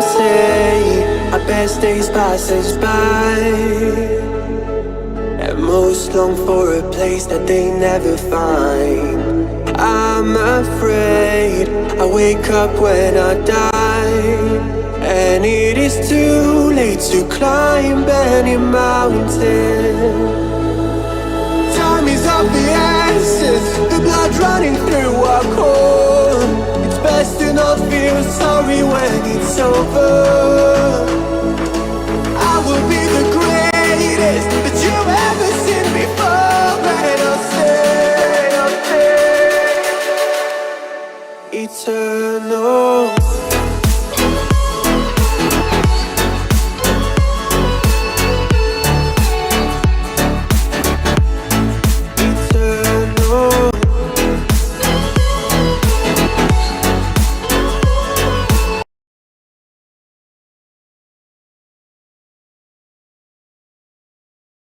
Some say our best days pass us by, and most long for a place that they never find. I'm afraid I wake up when I die, and it is too late to climb any mountain. Time is of the essence, the blood running through our core. It's best to not feel sorry when it's over. I will be the greatest that you've ever seen before, and I'll stay eternal.